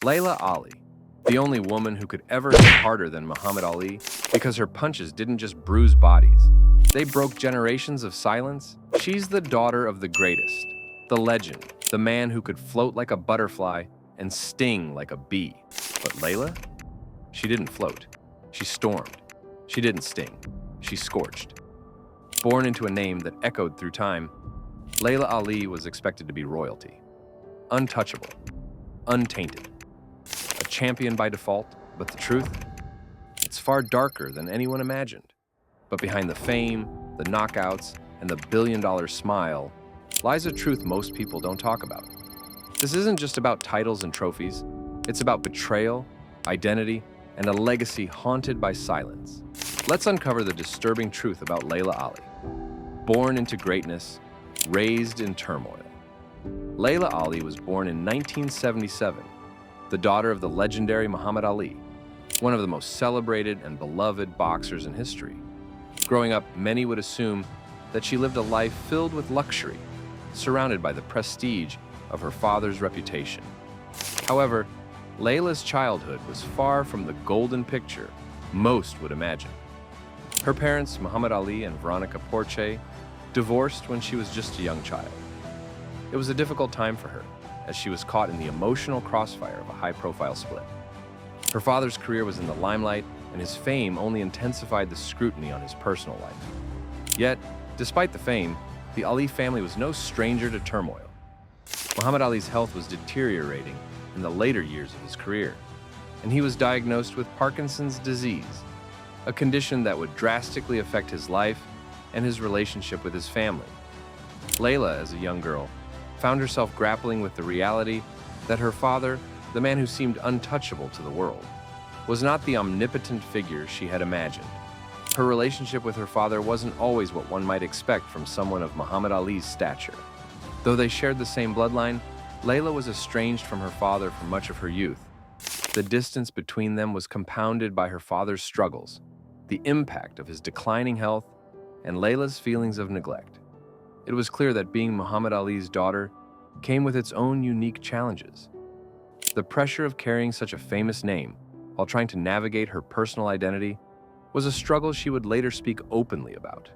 Laila Ali, the only woman who could ever hit harder than Muhammad Ali because her punches didn't just bruise bodies. They broke generations of silence. She's the daughter of the greatest, the legend, the man who could float like a butterfly and sting like a bee. But Laila? She didn't float. She stormed. She didn't sting. She scorched. Born into a name that echoed through time, Laila Ali was expected to be royalty. Untouchable. Untainted. A champion by default, but the truth? It's far darker than anyone imagined. But behind the fame, the knockouts, and the billion-dollar smile lies a truth most people don't talk about. This isn't just about titles and trophies. It's about betrayal, identity, and a legacy haunted by silence. Let's uncover the disturbing truth about Laila Ali. Born into greatness, raised in turmoil. Laila Ali was born in 1977, the daughter of the legendary Muhammad Ali, one of the most celebrated and beloved boxers in history. Growing up, many would assume that she lived a life filled with luxury, surrounded by the prestige of her father's reputation. However, Laila's childhood was far from the golden picture most would imagine. Her parents, Muhammad Ali and Veronica Porche, divorced when she was just a young child. It was a difficult time for her, as she was caught in the emotional crossfire of a high-profile split. Her father's career was in the limelight, and his fame only intensified the scrutiny on his personal life. Yet, despite the fame, the Ali family was no stranger to turmoil. Muhammad Ali's health was deteriorating in the later years of his career, and he was diagnosed with Parkinson's disease, a condition that would drastically affect his life and his relationship with his family. Laila, as a young girl, found herself grappling with the reality that her father, the man who seemed untouchable to the world, was not the omnipotent figure she had imagined. Her relationship with her father wasn't always what one might expect from someone of Muhammad Ali's stature. Though they shared the same bloodline, Laila was estranged from her father for much of her youth. The distance between them was compounded by her father's struggles, the impact of his declining health, and Laila's feelings of neglect. It was clear that being Muhammad Ali's daughter came with its own unique challenges. The pressure of carrying such a famous name while trying to navigate her personal identity was a struggle she would later speak openly about.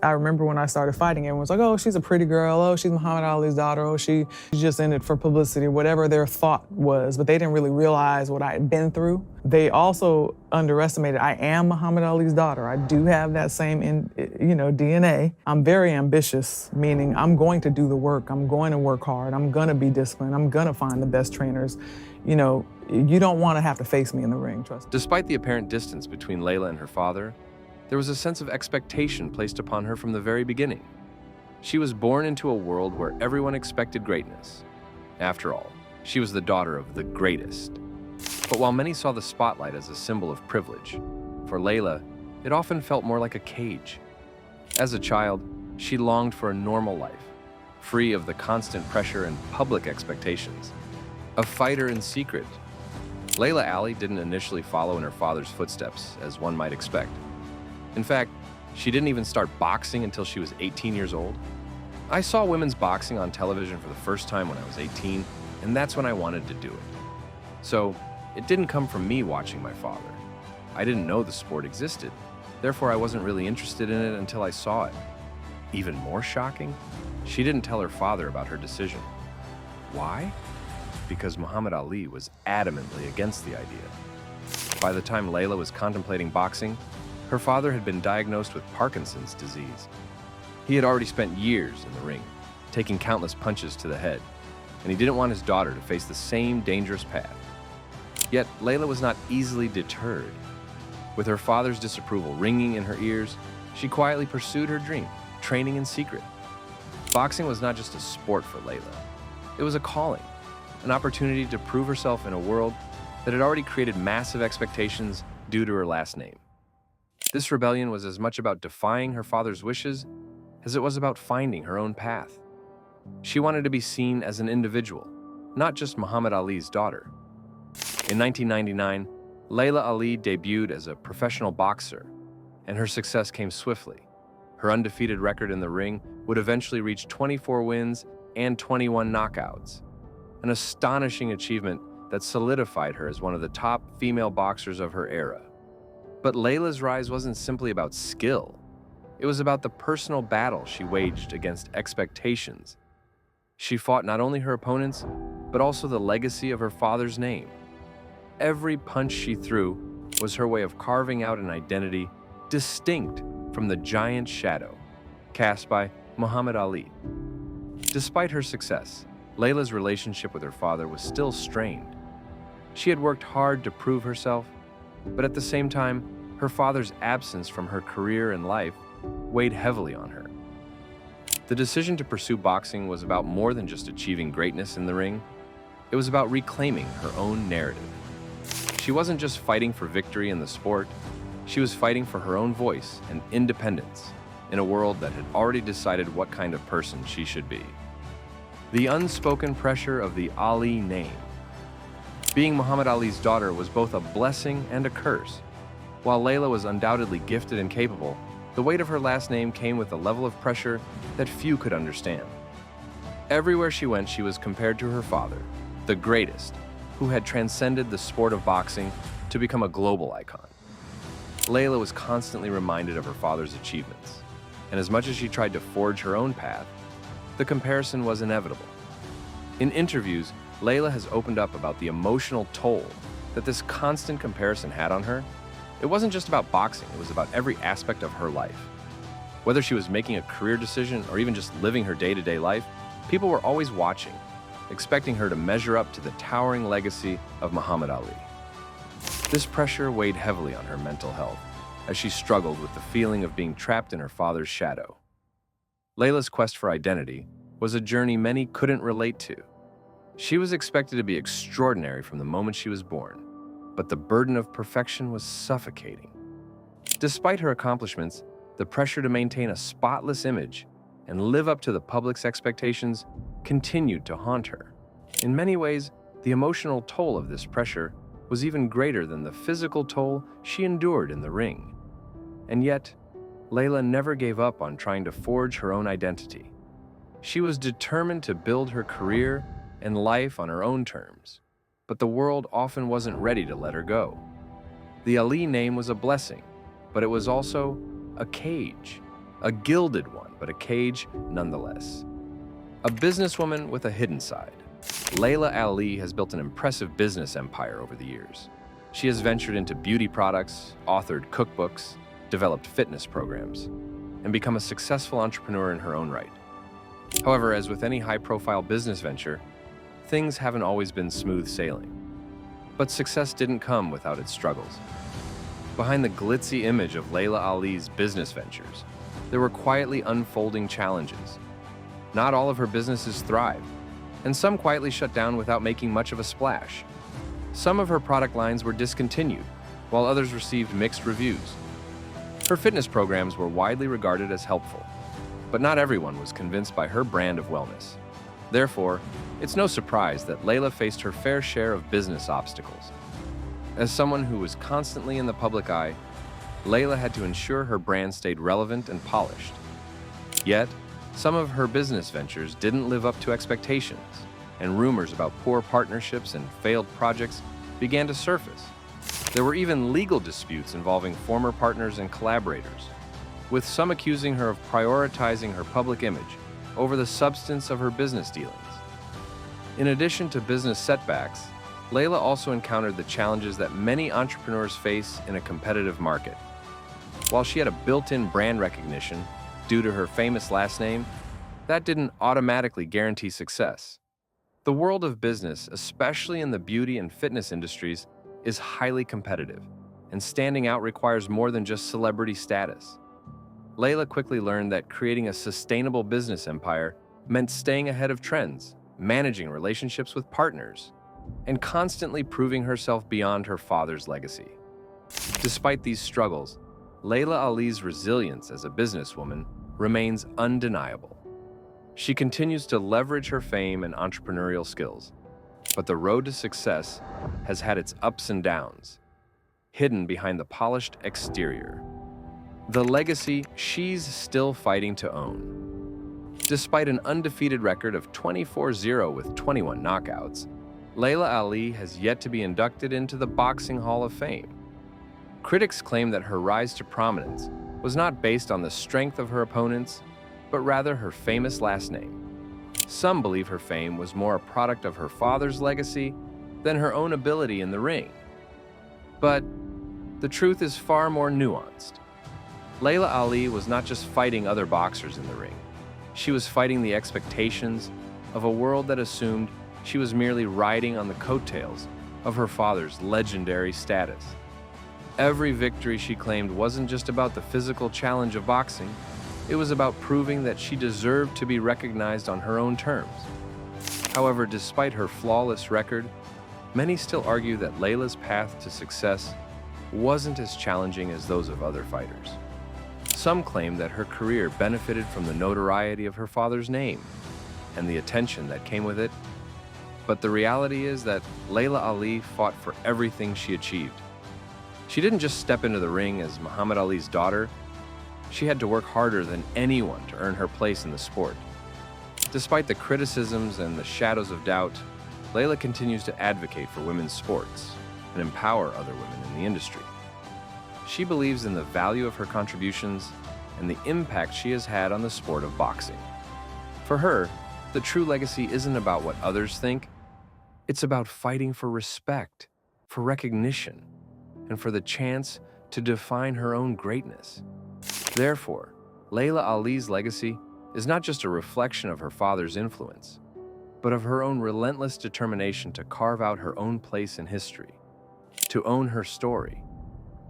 I remember when I started fighting, everyone was like, oh, she's a pretty girl, oh, she's Muhammad Ali's daughter, oh, she's just in it for publicity, whatever their thought was, but they didn't really realize what I had been through. They also underestimated, I am Muhammad Ali's daughter. I do have that same DNA. I'm very ambitious, meaning I'm going to do the work, I'm going to work hard, I'm gonna be disciplined, I'm gonna find the best trainers. You don't want to have to face me in the ring, trust me. Despite the apparent distance between Laila and her father, there was a sense of expectation placed upon her from the very beginning. She was born into a world where everyone expected greatness. After all, she was the daughter of the greatest. But while many saw the spotlight as a symbol of privilege, for Laila, it often felt more like a cage. As a child, she longed for a normal life, free of the constant pressure and public expectations. A fighter in secret. Laila Ali didn't initially follow in her father's footsteps, as one might expect. In fact, she didn't even start boxing until she was 18 years old. I saw women's boxing on television for the first time when I was 18, and that's when I wanted to do it. So, it didn't come from me watching my father. I didn't know the sport existed, therefore I wasn't really interested in it until I saw it. Even more shocking, she didn't tell her father about her decision. Why? Because Muhammad Ali was adamantly against the idea. By the time Laila was contemplating boxing, her father had been diagnosed with Parkinson's disease. He had already spent years in the ring, taking countless punches to the head, and he didn't want his daughter to face the same dangerous path. Yet, Laila was not easily deterred. With her father's disapproval ringing in her ears, she quietly pursued her dream, training in secret. Boxing was not just a sport for Laila. It was a calling, an opportunity to prove herself in a world that had already created massive expectations due to her last name. This rebellion was as much about defying her father's wishes as it was about finding her own path. She wanted to be seen as an individual, not just Muhammad Ali's daughter. In 1999, Laila Ali debuted as a professional boxer, and her success came swiftly. Her undefeated record in the ring would eventually reach 24 wins and 21 knockouts, an astonishing achievement that solidified her as one of the top female boxers of her era. But Laila's rise wasn't simply about skill. It was about the personal battle she waged against expectations. She fought not only her opponents, but also the legacy of her father's name. Every punch she threw was her way of carving out an identity distinct from the giant shadow cast by Muhammad Ali. Despite her success, Laila's relationship with her father was still strained. She had worked hard to prove herself, but at the same time, her father's absence from her career and life weighed heavily on her. The decision to pursue boxing was about more than just achieving greatness in the ring. It was about reclaiming her own narrative. She wasn't just fighting for victory in the sport, she was fighting for her own voice and independence in a world that had already decided what kind of person she should be. The unspoken pressure of the Ali name. Being Muhammad Ali's daughter was both a blessing and a curse. While Laila was undoubtedly gifted and capable, the weight of her last name came with a level of pressure that few could understand. Everywhere she went, she was compared to her father, the greatest, who had transcended the sport of boxing to become a global icon. Laila was constantly reminded of her father's achievements, and as much as she tried to forge her own path, the comparison was inevitable. In interviews, Laila has opened up about the emotional toll that this constant comparison had on her. It wasn't just about boxing, it was about every aspect of her life. Whether she was making a career decision or even just living her day-to-day life, people were always watching, expecting her to measure up to the towering legacy of Muhammad Ali. This pressure weighed heavily on her mental health as she struggled with the feeling of being trapped in her father's shadow. Laila's quest for identity was a journey many couldn't relate to. She was expected to be extraordinary from the moment she was born, but the burden of perfection was suffocating. Despite her accomplishments, the pressure to maintain a spotless image and live up to the public's expectations continued to haunt her. In many ways, the emotional toll of this pressure was even greater than the physical toll she endured in the ring. And yet, Laila never gave up on trying to forge her own identity. She was determined to build her career and life on her own terms, but the world often wasn't ready to let her go. The Ali name was a blessing, but it was also a cage, a gilded one, but a cage nonetheless. A businesswoman with a hidden side, Laila Ali has built an impressive business empire over the years. She has ventured into beauty products, authored cookbooks, developed fitness programs, and become a successful entrepreneur in her own right. However, as with any high-profile business venture, things haven't always been smooth sailing. But success didn't come without its struggles. Behind the glitzy image of Laila Ali's business ventures, there were quietly unfolding challenges. Not all of her businesses thrived, and some quietly shut down without making much of a splash. Some of her product lines were discontinued, while others received mixed reviews. Her fitness programs were widely regarded as helpful, but not everyone was convinced by her brand of wellness. Therefore, it's no surprise that Laila faced her fair share of business obstacles. As someone who was constantly in the public eye, Laila had to ensure her brand stayed relevant and polished. Yet, some of her business ventures didn't live up to expectations, and rumors about poor partnerships and failed projects began to surface. There were even legal disputes involving former partners and collaborators, with some accusing her of prioritizing her public image over the substance of her business dealings. In addition to business setbacks, Laila also encountered the challenges that many entrepreneurs face in a competitive market. While she had a built-in brand recognition due to her famous last name, that didn't automatically guarantee success. The world of business, especially in the beauty and fitness industries, is highly competitive, and standing out requires more than just celebrity status. Laila quickly learned that creating a sustainable business empire meant staying ahead of trends, managing relationships with partners, and constantly proving herself beyond her father's legacy. Despite these struggles, Laila Ali's resilience as a businesswoman remains undeniable. She continues to leverage her fame and entrepreneurial skills, but the road to success has had its ups and downs, hidden behind the polished exterior. The legacy she's still fighting to own. Despite an undefeated record of 24-0 with 21 knockouts, Laila Ali has yet to be inducted into the Boxing Hall of Fame. Critics claim that her rise to prominence was not based on the strength of her opponents, but rather her famous last name. Some believe her fame was more a product of her father's legacy than her own ability in the ring. But the truth is far more nuanced. Laila Ali was not just fighting other boxers in the ring. She was fighting the expectations of a world that assumed she was merely riding on the coattails of her father's legendary status. Every victory she claimed wasn't just about the physical challenge of boxing, it was about proving that she deserved to be recognized on her own terms. However, despite her flawless record, many still argue that Laila's path to success wasn't as challenging as those of other fighters. Some claim that her career benefited from the notoriety of her father's name and the attention that came with it. But the reality is that Laila Ali fought for everything she achieved. She didn't just step into the ring as Muhammad Ali's daughter. She had to work harder than anyone to earn her place in the sport. Despite the criticisms and the shadows of doubt, Laila continues to advocate for women's sports and empower other women in the industry. She believes in the value of her contributions and the impact she has had on the sport of boxing. For her, the true legacy isn't about what others think. It's about fighting for respect, for recognition, and for the chance to define her own greatness. Therefore, Laila Ali's legacy is not just a reflection of her father's influence, but of her own relentless determination to carve out her own place in history, to own her story,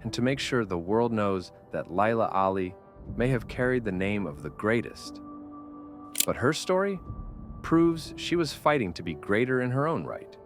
and to make sure the world knows that Laila Ali may have carried the name of the greatest. But her story proves she was fighting to be greater in her own right.